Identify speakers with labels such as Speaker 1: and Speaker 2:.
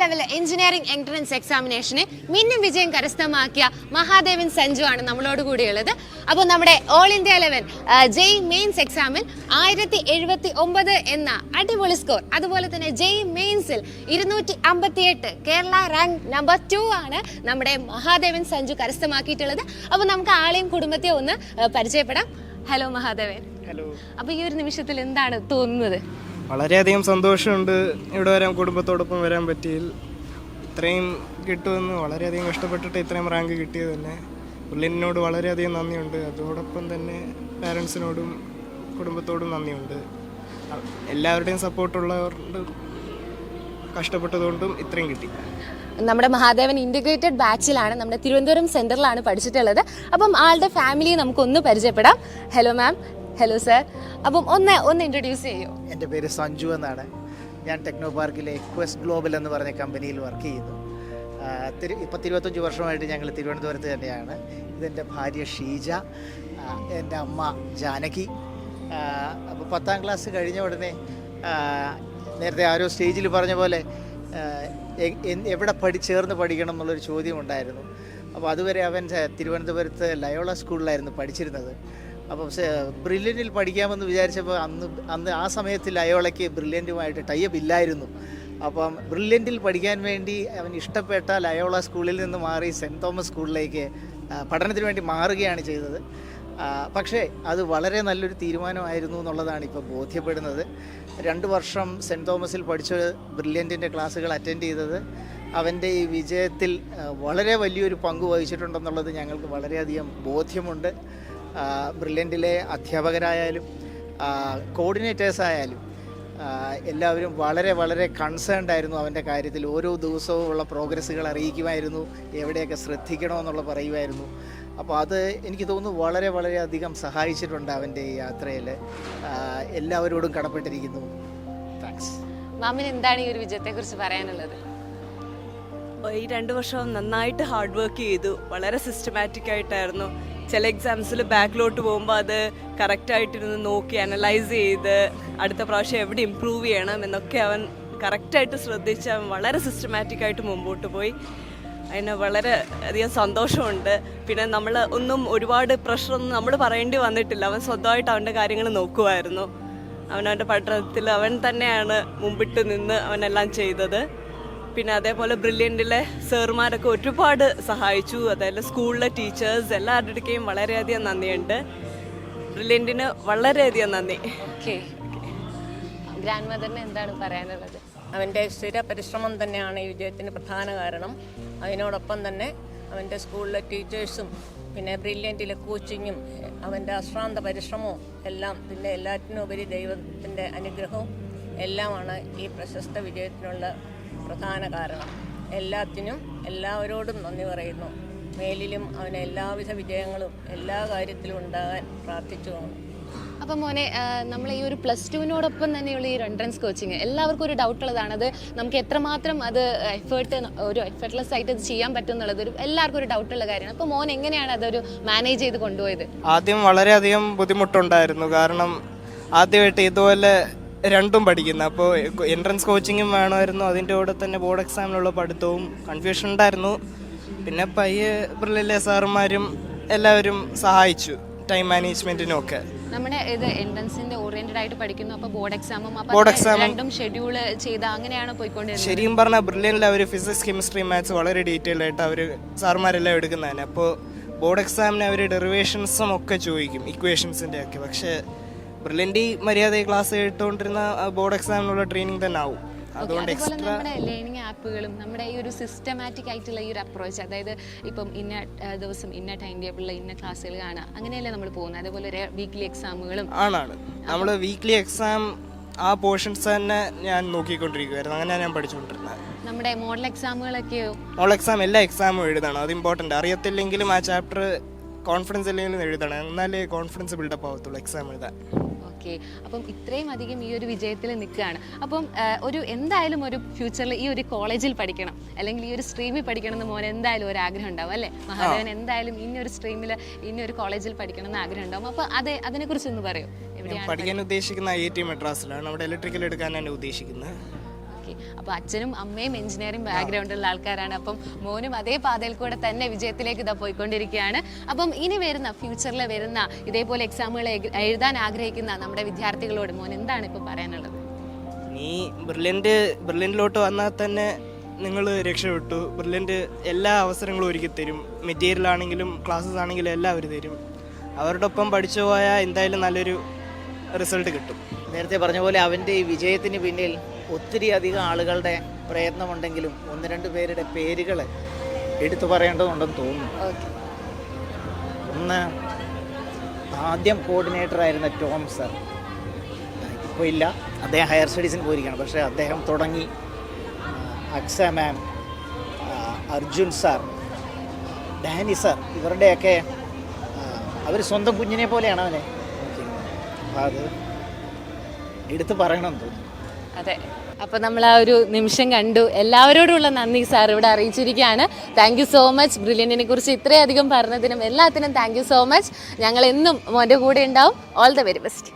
Speaker 1: Level engineering entrance എക്സാമിനേഷന് മിന്നും വിജയം കരസ്ഥമാക്കിയ മഹാദേവൻ സഞ്ജു ആണ് നമ്മളോട് കൂടിയുള്ളത്. അപ്പോൾ നമ്മുടെ ഓൾ ഇന്ത്യ ലെവൽ ജെയ് മെയിൻസ് എക്സാമിൽ 1079 എന്ന അടിപൊളി സ്കോർ, അതുപോലെ തന്നെ ജെയ് മെയിൻസിൽ 258 കേരള റാങ്ക് നമ്പർ 2 ആണ് നമ്മുടെ മഹാദേവൻ സഞ്ജു കരസ്ഥമാക്കിയിട്ടുള്ളത്. അപ്പോൾ നമുക്ക് ആളെയും കുടുംബത്തെയും ഒന്ന് പരിചയപ്പെടാം. ഹലോ മഹാദേവൻ.
Speaker 2: ഹലോ.
Speaker 1: അപ്പോൾ ഈ ഒരു നിമിഷത്തിൽ എന്താണ് തോന്നുന്നത്?
Speaker 2: വളരെയധികം സന്തോഷമുണ്ട് ഇവിടെ വരാൻ, കുടുംബത്തോടൊപ്പം വരാൻ പറ്റിയിൽ. ഇത്രയും കിട്ടുമെന്ന് വളരെയധികം കഷ്ടപ്പെട്ടിട്ട് ഇത്രയും റാങ്ക് കിട്ടിയത് തന്നെ പുള്ളിനോട് വളരെയധികം നന്ദിയുണ്ട്. അതോടൊപ്പം തന്നെ പാരൻസിനോടും കുടുംബത്തോടും നന്ദിയുണ്ട്. എല്ലാവരുടെയും സപ്പോർട്ടുള്ളവരുടെ കഷ്ടപ്പെട്ടതുകൊണ്ടും ഇത്രയും കിട്ടി.
Speaker 1: നമ്മുടെ മഹാദേവൻ ഇൻ്റഗ്രേറ്റഡ് ബാച്ചിലാണ്, നമ്മുടെ തിരുവനന്തപുരം സെൻറ്ററിലാണ് പഠിച്ചിട്ടുള്ളത്. അപ്പം ആളുടെ ഫാമിലിയെ നമുക്കൊന്ന് പരിചയപ്പെടാം. Hello ma'am. Hello sir. അപ്പം ഒന്ന് ഇൻട്രൊഡ്യൂസ് ചെയ്യോ?
Speaker 3: എൻ്റെ പേര് സഞ്ജു എന്നാണ്. ഞാൻ ടെക്നോ പാർക്കിലെ ക്വസ്റ്റ് ഗ്ലോബൽ എന്ന് പറഞ്ഞ കമ്പനിയിൽ വർക്ക് ചെയ്യുന്നു. ഇപ്പോൾ 25 വർഷമായിട്ട് ഞങ്ങൾ തിരുവനന്തപുരത്ത് തന്നെയാണ്. ഇതെൻ്റെ ഭാര്യ ഷീജ, എൻ്റെ അമ്മ ജാനകി. അപ്പോൾ 10ാം ക്ലാസ് കഴിഞ്ഞ ഉടനെ നേരത്തെ ആരോ സ്റ്റേജിൽ പറഞ്ഞ പോലെ എവിടെ ചേർന്ന് പഠിക്കണം എന്നുള്ളൊരു ചോദ്യം ഉണ്ടായിരുന്നു. അപ്പോൾ അതുവരെ അവൻ തിരുവനന്തപുരത്ത് ലയോള സ്കൂളിലായിരുന്നു പഠിച്ചിരുന്നത്. അപ്പം ബ്രില്യൻറ്റിൽ പഠിക്കാമെന്ന് വിചാരിച്ചപ്പോൾ അന്ന് ആ സമയത്ത് ലയോളയ്ക്ക് ബ്രില്യൻറ്റുമായിട്ട് ടൈപ്പ് ഇല്ലായിരുന്നു. അപ്പം ബ്രില്യൻറ്റിൽ പഠിക്കാൻ വേണ്ടി അവൻ ഇഷ്ടപ്പെട്ട ലയോള സ്കൂളിൽ നിന്ന് മാറി സെൻറ്റ് തോമസ് സ്കൂളിലേക്ക് പഠനത്തിന് വേണ്ടി മാറുകയാണ് ചെയ്തത്. പക്ഷേ അത് വളരെ നല്ലൊരു തീരുമാനമായിരുന്നു എന്നുള്ളതാണ് ഇപ്പോൾ ബോധ്യപ്പെടുന്നത്. 2 വർഷം സെൻറ്റ് തോമസിൽ പഠിച്ച് ബ്രില്യൻറ്റിൻ്റെ ക്ലാസ്സുകൾ അറ്റൻഡ് ചെയ്തത് അവൻ്റെ ഈ വിജയത്തിൽ വളരെ വലിയൊരു പങ്ക് വഹിച്ചിട്ടുണ്ടെന്നുള്ളത് ഞങ്ങൾക്ക് വളരെയധികം ബോധ്യമുണ്ട്. ബ്രില്യൻറ്റിലെ അധ്യാപകരായാലും കോർഡിനേറ്റേഴ്സ് ആയാലും എല്ലാവരും വളരെ വളരെ കൺസേൺഡ് ആയിരുന്നു അവൻ്റെ കാര്യത്തിൽ. ഓരോ ദിവസവും ഉള്ള പ്രോഗ്രസ്സുകൾ അറിയിക്കുമായിരുന്നു, എവിടെയൊക്കെ ശ്രദ്ധിക്കണമെന്നുള്ള പറയുമായിരുന്നു. അപ്പോൾ അത് എനിക്ക് തോന്നുന്നു വളരെ വളരെയധികം സഹായിച്ചിട്ടുണ്ട് അവൻ്റെ ഈ യാത്രയിൽ. എല്ലാവരോടും കടപ്പെട്ടിരിക്കുന്നു. താങ്ക്സ്.
Speaker 1: മാമിന് എന്താണ് ഈ ഒരു വിജയത്തെക്കുറിച്ച് പറയാനുള്ളത്?
Speaker 4: ഈ 2 വർഷം നന്നായിട്ട് ഹാർഡ് വർക്ക് ചെയ്തു. വളരെ സിസ്റ്റമാറ്റിക് ആയിട്ടായിരുന്നു. ചില എക്സാംസിൽ ബാക്കിലോട്ട് പോകുമ്പോൾ അത് കറക്റ്റായിട്ടിരുന്ന് നോക്കി അനലൈസ് ചെയ്ത് അടുത്ത പ്രാവശ്യം എവിടെ ഇമ്പ്രൂവ് ചെയ്യണം എന്നൊക്കെ അവൻ കറക്റ്റായിട്ട് ശ്രദ്ധിച്ച് അവൻ വളരെ സിസ്റ്റമാറ്റിക് ആയിട്ട് മുമ്പോട്ട് പോയി. അതിന് വളരെ അധികം സന്തോഷമുണ്ട്. പിന്നെ നമ്മൾ ഒരുപാട് പ്രഷറൊന്നും നമ്മൾ പറയേണ്ടി വന്നിട്ടില്ല. അവൻ സ്വന്തമായിട്ട് അവൻ്റെ കാര്യങ്ങൾ നോക്കുമായിരുന്നു. അവനവൻ്റെ പഠനത്തിൽ അവൻ തന്നെയാണ് മുമ്പിട്ട് നിന്ന് അവനെല്ലാം ചെയ്തത്. പിന്നെ അതേപോലെ ബ്രില്യൻറ്റിലെ സാറുമാരൊക്കെ ഒരുപാട് സഹായിച്ചു. അതായത് സ്കൂളിലെ ടീച്ചേഴ്സ് എല്ലാവരുടെയും വളരെയധികം നന്ദിയുണ്ട്. ബ്രില്യൻറ്റിന് വളരെയധികം നന്ദി.
Speaker 1: ഓക്കെ, ഗ്രാൻഡ് മദറിന് എന്താണ് പറയാനുള്ളത്?
Speaker 5: അവൻ്റെ സ്ഥിര പരിശ്രമം തന്നെയാണ് ഈ വിജയത്തിന് പ്രധാന കാരണം. അതിനോടൊപ്പം തന്നെ അവൻ്റെ സ്കൂളിലെ ടീച്ചേഴ്സും പിന്നെ ബ്രില്യൻറ്റിലെ കോച്ചിങ്ങും അവൻ്റെ അശ്രാന്ത പരിശ്രമവും എല്ലാം, ഇതിൻ്റെ എല്ലാറ്റിനുപരി ദൈവത്തിൻ്റെ അനുഗ്രഹവും എല്ലാമാണ് ഈ പ്രശസ്ത വിജയത്തിനുള്ള പ്രധാന കാരണം. എല്ലാവരോടും നന്ദി പറയുന്നു. മേലിലും അവന് എല്ലാവിധ വിജയങ്ങളും എല്ലാ കാര്യത്തിലും ഉണ്ടാകാൻ പ്രാർത്ഥിച്ചു.
Speaker 1: അപ്പം മോനെ, നമ്മൾ ഈ ഒരു +2വിനോടൊപ്പം തന്നെയുള്ള ഈ എൻട്രൻസ് കോച്ചിങ് എല്ലാവർക്കും ഒരു ഡൗട്ട് ഉള്ളതാണ്. അത് നമുക്ക് എത്രമാത്രം അത് എഫേർട്ട്ലെസ് ആയിട്ട് അത് ചെയ്യാൻ പറ്റും എന്നുള്ളത് എല്ലാവർക്കും ഒരു ഡൗട്ടുള്ള കാര്യമാണ്. അപ്പോൾ മോൻ എങ്ങനെയാണ് അതൊരു മാനേജ് ചെയ്ത് കൊണ്ടുപോയത്?
Speaker 2: ആദ്യം വളരെയധികം ബുദ്ധിമുട്ടുണ്ടായിരുന്നു. കാരണം ആദ്യമായിട്ട് ഇതുപോലെ രണ്ടും പഠിക്കുന്നത്. അപ്പോൾ എൻട്രൻസ് കോച്ചിങ്ങും വേണമായിരുന്നു, അതിൻ്റെ കൂടെ തന്നെ ബോർഡ് എക്സാമിനുള്ള പഠിത്തവും. കൺഫ്യൂഷൻ ഉണ്ടായിരുന്നു. പിന്നെ പയ്യെ ബ്രില്യൻറ്റിലെ സാറുമാരും എല്ലാവരും സഹായിച്ചു, ടൈം മാനേജ്മെന്റിനൊക്കെ.
Speaker 1: നമ്മുടെ ഇത് എൻട്രൻസിന്റെ ഓറിയന്റഡ് ആയിട്ട് പഠിക്കുന്നു. അപ്പോൾ ബോർഡ് എക്സാമും രണ്ടും ഷെഡ്യൂൾ ചെയ്ത് അങ്ങനെയാണ് പോയിക്കൊണ്ടിരുന്നത്.
Speaker 2: ശരിക്കും പറഞ്ഞാൽ ബ്രില്യൻറ്റിൽ അവർ ഫിസിക്സ്, കെമിസ്ട്രി, മാത്സ് വളരെ ഡീറ്റെയിൽ ആയിട്ട് അവർ സാറുമാരെല്ലാം എടുക്കുന്നതാണ്. അപ്പോൾ ബോർഡ് എക്സാമിന് അവർ ഡെറിവേഷൻസും ഒക്കെ ചോദിക്കും, ഇക്വേഷൻസിൻ്റെ ഒക്കെ. പക്ഷേ ബ്രില്യൻറ്റ് മര്യാദ ക്ലാസ് കേട്ടുകൊണ്ടിരുന്ന ബോർഡ് എക്സാമിനുള്ള ട്രെയിനിങ് തന്നെ ആവും. അതുകൊണ്ട്
Speaker 1: നമ്മുടെ ലേണിംഗ് ആപ്പുകളും നമ്മുടെ ഈ ഒരു സിസ്റ്റമാറ്റിക് ആയിട്ടുള്ള ഈ ഒരു അപ്രോച്ച്, അതായത് ഇപ്പം ഇന്ന ദിവസം ഇന്ന ടൈം ടേബിളിൽ ഇന്ന ക്ലാസ്സുകൾ കാണുക, അങ്ങനെയല്ലേ നമ്മൾ പോകുന്നത്. അതേപോലെ വീക്ക്ലി എക്സാമുകളും
Speaker 2: ആണ്. നമ്മൾ വീക്ക്ലി എക്സാം ആ പോർഷൻസ് തന്നെ ഞാൻ നോക്കിക്കൊണ്ടിരിക്കുമായിരുന്നു. അങ്ങനെയാണ് ഞാൻ പഠിച്ചുകൊണ്ടിരുന്നത്.
Speaker 1: നമ്മുടെ മോഡൽ എക്സാമുകളൊക്കെയോ?
Speaker 2: മോഡൽ എക്സാം എല്ലാ എക്സാമും എഴുതണം, അത് ഇമ്പോർട്ടൻ്റ്. അറിയത്തില്ലെങ്കിലും ആ ചാപ്റ്റർ കോൺഫിഡൻസ് ഇല്ലെങ്കിലും എഴുതണം, എന്നാലേ കോൺഫിഡൻസ് ബിൽഡപ്പ് ആവത്തുള്ളൂ എക്സാം എഴുതാൻ.
Speaker 1: ഓക്കെ, അപ്പം ഇത്രയും അധികം ഈ ഒരു വിജയത്തിൽ നിൽക്കുകയാണ്. അപ്പം എന്തായാലും ഒരു ഫ്യൂച്ചറിൽ ഈ ഒരു കോളേജിൽ പഠിക്കണം, അല്ലെങ്കിൽ ഈ ഒരു സ്ട്രീമിൽ പഠിക്കണം എന്ന് മോൻ എന്തായാലും ഒരു ആഗ്രഹം ഉണ്ടാവും അല്ലേ? മഹാദേവൻ എന്തായാലും ഇന്നൊരു സ്ട്രീമിൽ ഇന്നൊരു കോളേജിൽ പഠിക്കണം എന്ന് ആഗ്രഹം ഉണ്ടാവും. അപ്പോൾ അതിനെക്കുറിച്ച് ഒന്ന് പറയൂ.
Speaker 2: പഠിക്കാൻ ഉദ്ദേശിക്കുന്ന IIT മദ്രാസിലാണ്. അവിടെ ഇലക്ട്രിക്കൽ എടുക്കാനാണ് ഉദ്ദേശിക്കുന്നത്.
Speaker 1: ഓക്കെ, അപ്പോൾ അച്ഛനും അമ്മയും എഞ്ചിനീയറിംഗ് ബാക്ക്ഗ്രൗണ്ടുള്ള ആൾക്കാരാണ്. അപ്പം മോനും അതേ പാതയിൽ കൂടെ തന്നെ വിജയത്തിലേക്ക് ഇതാ പോയിക്കൊണ്ടിരിക്കുകയാണ്. അപ്പം ഇനി വരുന്ന ഫ്യൂച്ചറിൽ വരുന്ന ഇതേപോലെ എക്സാമുകൾ എഴുതാൻ ആഗ്രഹിക്കുന്ന നമ്മുടെ വിദ്യാർത്ഥികളോട് മോൻ എന്താണ് ഇപ്പോൾ പറയാനുള്ളത്?
Speaker 2: നീ ബ്രില്യൻറ്റിലോട്ട് വന്നാൽ തന്നെ നിങ്ങൾ രക്ഷപ്പെട്ടു. ബ്രില്യൻറ്റ് എല്ലാ അവസരങ്ങളും ഒരുക്കി തരും. മെറ്റീരിയൽ ആണെങ്കിലും ക്ലാസ്സസ് ആണെങ്കിലും എല്ലാം അവർ തരും. അവരുടെ ഒപ്പം പഠിച്ചു പോയാൽ എന്തായാലും നല്ലൊരു റിസൾട്ട് കിട്ടും.
Speaker 3: നേരത്തെ പറഞ്ഞ പോലെ അവൻ്റെ ഈ വിജയത്തിന് പിന്നിൽ ഒത്തിരി അധികം ആളുകളുടെ പ്രയത്നമുണ്ടെങ്കിലും 1-2 പേരുടെ പേരുകൾ എടുത്തു പറയേണ്ടതുണ്ടെന്ന് തോന്നുന്നു. ഒന്ന്, ആദ്യം കോർഡിനേറ്ററായിരുന്ന ടോം സർ, ഇപ്പോൾ ഇല്ല, അദ്ദേഹം ഹയർ സ്റ്റഡീസിന് പോയിരിക്കുകയാണ്. പക്ഷേ അദ്ദേഹം തുടങ്ങി. അക്സ മാം, അർജുൻ സാർ, ഡാനി സാർ, ഇവരുടെയൊക്കെ അവർ സ്വന്തം കുഞ്ഞിനെ പോലെയാണ് അവനെ നോക്കിയിരുന്നത്. അപ്പോൾ അത് എടുത്ത് പറയണമെന്ന് തോന്നുന്നു.
Speaker 1: അതെ, അപ്പോൾ നമ്മൾ ആ ഒരു നിമിഷം കണ്ടു. എല്ലാവരോടുമുള്ള നന്ദി സാർ ഇവിടെ അറിയിച്ചിരിക്കുകയാണ്. Thank you so much. ബ്രില്യൻറ്റിനെ കുറിച്ച് ഇത്രയധികം പറഞ്ഞതിനും എല്ലാത്തിനും താങ്ക് യു സോ മച്ച്. ഞങ്ങൾ എന്നും മോൻ്റെ കൂടെ ഉണ്ടാവും. All the very best.